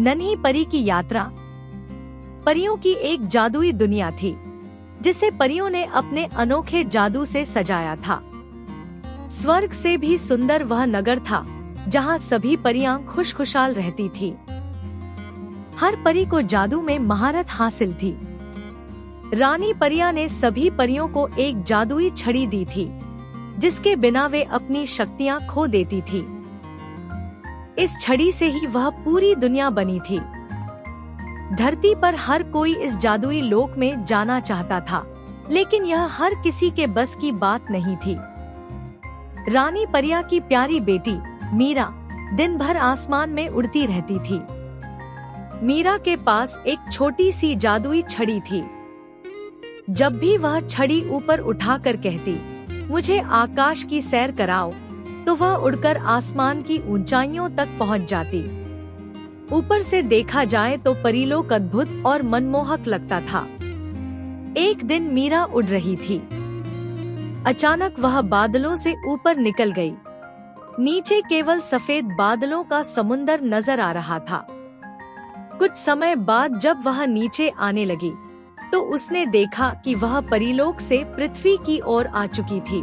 नन्ही परी की यात्रा। परियों की एक जादुई दुनिया थी जिसे परियों ने अपने अनोखे जादू से सजाया था। स्वर्ग से भी सुंदर वह नगर था जहाँ सभी परियां खुशखुशाल रहती थी। हर परी को जादू में महारत हासिल थी। रानी परिया ने सभी परियों को एक जादुई छड़ी दी थी जिसके बिना वे अपनी शक्तियां खो देती थी। इस छड़ी से ही वह पूरी दुनिया बनी थी। धरती पर हर कोई इस जादुई लोक में जाना चाहता था, लेकिन यह हर किसी के बस की बात नहीं थी। रानी परिया की प्यारी बेटी मीरा दिन भर आसमान में उड़ती रहती थी। मीरा के पास एक छोटी सी जादुई छड़ी थी। जब भी वह छड़ी ऊपर उठाकर कहती, मुझे आकाश की सैर कराओ, तो वह उड़कर आसमान की ऊंचाइयों तक पहुंच जाती। ऊपर से देखा जाए तो परीलोक अद्भुत और मनमोहक लगता था। एक दिन मीरा उड़ रही थी। अचानक वह बादलों से ऊपर निकल गई। नीचे केवल सफेद बादलों का समुंदर नजर आ रहा था। कुछ समय बाद जब वह नीचे आने लगी तो उसने देखा कि वह परीलोक से पृथ्वी की ओर आ चुकी थी।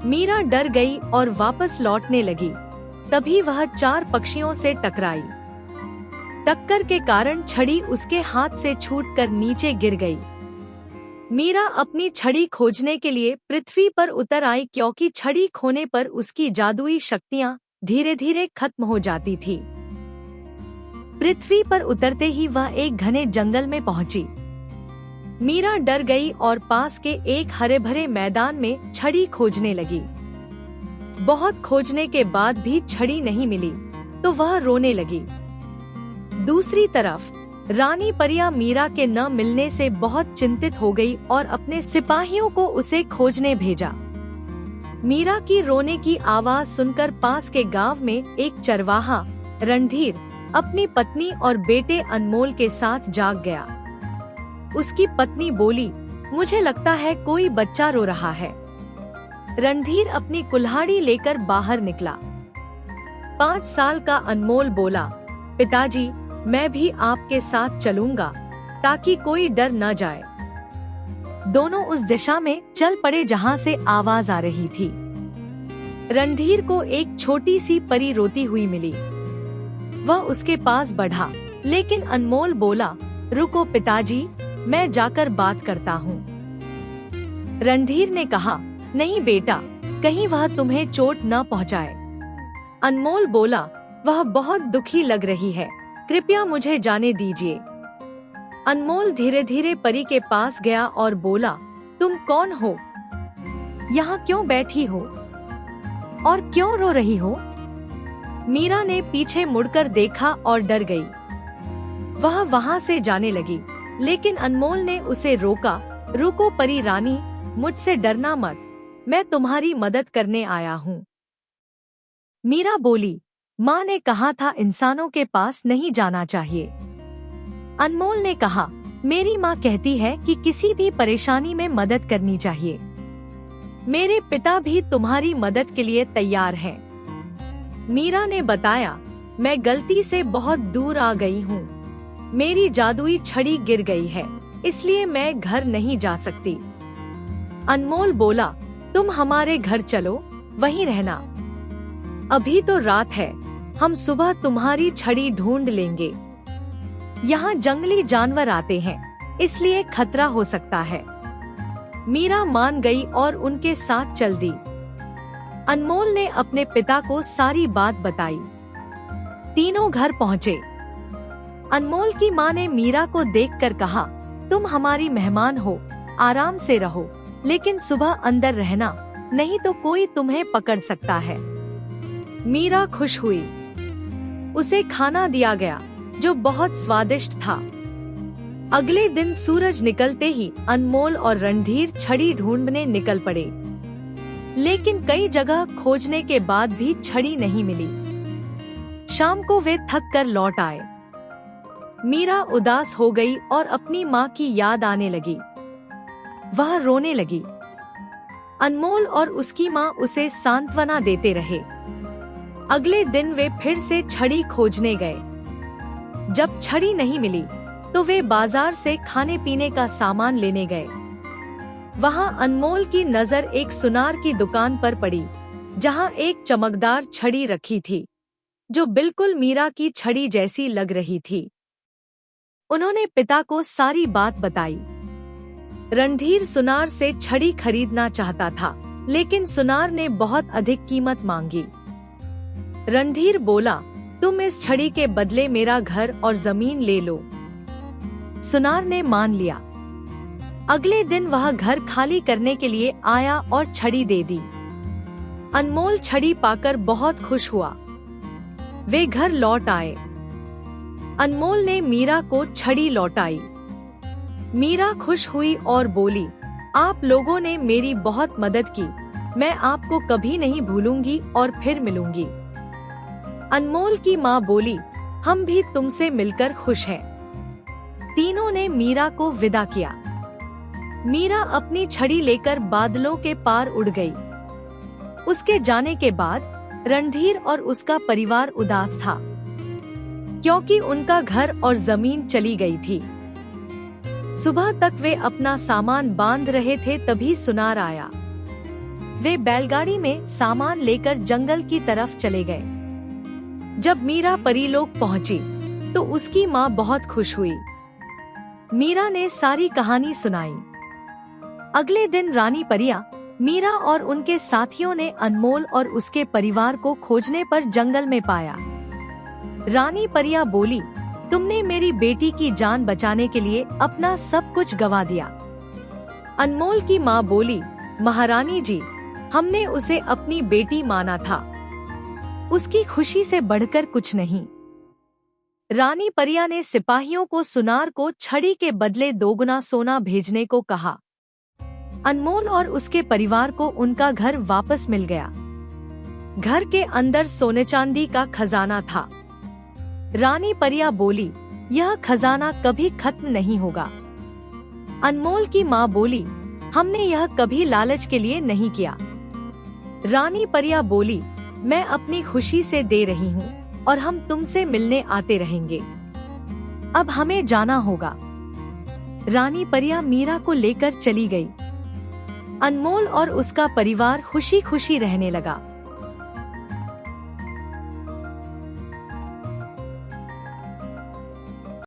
मीरा डर गई और वापस लौटने लगी। तभी वह 4 पक्षियों से टकराई। टक्कर के कारण छड़ी उसके हाथ से छूटकर नीचे गिर गई। मीरा अपनी छड़ी खोजने के लिए पृथ्वी पर उतर आई, क्योंकि छड़ी खोने पर उसकी जादुई शक्तियां धीरे धीरे खत्म हो जाती थी। पृथ्वी पर उतरते ही वह एक घने जंगल में पहुंची। मीरा डर गई और पास के एक हरे भरे मैदान में छड़ी खोजने लगी। बहुत खोजने के बाद भी छड़ी नहीं मिली तो वह रोने लगी। दूसरी तरफ रानी परिया मीरा के न मिलने से बहुत चिंतित हो गई और अपने सिपाहियों को उसे खोजने भेजा। मीरा की रोने की आवाज सुनकर पास के गांव में एक चरवाहा रणधीर अपनी पत्नी और बेटे अनमोल के साथ जाग गया। उसकी पत्नी बोली, मुझे लगता है कोई बच्चा रो रहा है। रणधीर अपनी कुल्हाड़ी लेकर बाहर निकला। 5 साल का अनमोल बोला, पिताजी, मैं भी आपके साथ चलूंगा ताकि कोई डर न जाए। दोनों उस दिशा में चल पड़े जहां से आवाज आ रही थी। रणधीर को एक छोटी सी परी रोती हुई मिली। वह उसके पास बढ़ा, लेकिन अनमोल बोला, रुको पिताजी, मैं जाकर बात करता हूँ। रणधीर ने कहा, नहीं बेटा, कहीं वह तुम्हें चोट न पहुँचाए। अनमोल बोला, वह बहुत दुखी लग रही है, कृपया मुझे जाने दीजिए। अनमोल धीरे धीरे परी के पास गया और बोला, तुम कौन हो? यहाँ क्यों बैठी हो और क्यों रो रही हो? मीरा ने पीछे मुड़कर देखा और डर गई। वह वहाँ से जाने लगी, लेकिन अनमोल ने उसे रोका। रुको परी रानी, मुझसे डरना मत, मैं तुम्हारी मदद करने आया हूँ। मीरा बोली, माँ ने कहा था इंसानों के पास नहीं जाना चाहिए। अनमोल ने कहा, मेरी माँ कहती है कि किसी भी परेशानी में मदद करनी चाहिए। मेरे पिता भी तुम्हारी मदद के लिए तैयार हैं। मीरा ने बताया, मैं गलती से बहुत दूर आ गई हूँ। मेरी जादुई छड़ी गिर गई है, इसलिए मैं घर नहीं जा सकती। अनमोल बोला, तुम हमारे घर चलो, वहीं रहना। अभी तो रात है, हम सुबह तुम्हारी छड़ी ढूंढ लेंगे। यहाँ जंगली जानवर आते हैं, इसलिए खतरा हो सकता है। मीरा मान गई और उनके साथ चल दी। अनमोल ने अपने पिता को सारी बात बताई। तीनों घर पहुँचे। अनमोल की माँ ने मीरा को देखकर कहा, तुम हमारी मेहमान हो, आराम से रहो, लेकिन सुबह अंदर रहना, नहीं तो कोई तुम्हें पकड़ सकता है। मीरा खुश हुई। उसे खाना दिया गया जो बहुत स्वादिष्ट था। अगले दिन सूरज निकलते ही अनमोल और रणधीर छड़ी ढूंढने निकल पड़े, लेकिन कई जगह खोजने के बाद भी छड़ी नहीं मिली। शाम को वे थक कर लौट आए। मीरा उदास हो गई और अपनी माँ की याद आने लगी। वह रोने लगी। अनमोल और उसकी माँ उसे सांत्वना देते रहे। अगले दिन वे फिर से छड़ी खोजने गए। जब छड़ी नहीं मिली तो वे बाजार से खाने पीने का सामान लेने गए। वहां अनमोल की नजर एक सुनार की दुकान पर पड़ी, जहां एक चमकदार छड़ी रखी थी जो बिल्कुल मीरा की छड़ी जैसी लग रही थी। उन्होंने पिता को सारी बात बताई। रणधीर सुनार से छड़ी खरीदना चाहता था, लेकिन सुनार ने बहुत अधिक कीमत मांगी। रणधीर बोला, तुम इस छड़ी के बदले मेरा घर और जमीन ले लो। सुनार ने मान लिया। अगले दिन वह घर खाली करने के लिए आया और छड़ी दे दी। अनमोल छड़ी पाकर बहुत खुश हुआ। वे घर लौट आए। अनमोल ने मीरा को छड़ी लौटाई। मीरा खुश हुई और बोली, आप लोगों ने मेरी बहुत मदद की, मैं आपको कभी नहीं भूलूंगी और फिर मिलूंगी। अनमोल की माँ बोली, हम भी तुमसे मिलकर खुश हैं। तीनों ने मीरा को विदा किया। मीरा अपनी छड़ी लेकर बादलों के पार उड़ गई। उसके जाने के बाद रणधीर और उसका परिवार उदास था, क्योंकि उनका घर और जमीन चली गई थी। सुबह तक वे अपना सामान बांध रहे थे, तभी सुनार आया। वे बैलगाड़ी में सामान लेकर जंगल की तरफ चले गए। जब मीरा परीलोक पहुंची तो उसकी माँ बहुत खुश हुई। मीरा ने सारी कहानी सुनाई। अगले दिन रानी परिया, मीरा और उनके साथियों ने अनमोल और उसके परिवार को खोजने पर जंगल में पाया। रानी परिया बोली, तुमने मेरी बेटी की जान बचाने के लिए अपना सब कुछ गंवा दिया। अनमोल की माँ बोली, महारानी जी, हमने उसे अपनी बेटी माना था, उसकी खुशी से बढ़कर कुछ नहीं। रानी परिया ने सिपाहियों को सुनार को छड़ी के बदले 2 गुना सोना भेजने को कहा। अनमोल और उसके परिवार को उनका घर वापस मिल गया। घर के अंदर सोने चांदी का खजाना था। रानी परिया बोली, यह खजाना कभी खत्म नहीं होगा। अनमोल की माँ बोली, हमने यह कभी लालच के लिए नहीं किया। रानी परिया बोली, मैं अपनी खुशी से दे रही हूँ और हम तुमसे मिलने आते रहेंगे। अब हमें जाना होगा। रानी परिया मीरा को लेकर चली गई। अनमोल और उसका परिवार खुशी खुशी रहने लगा।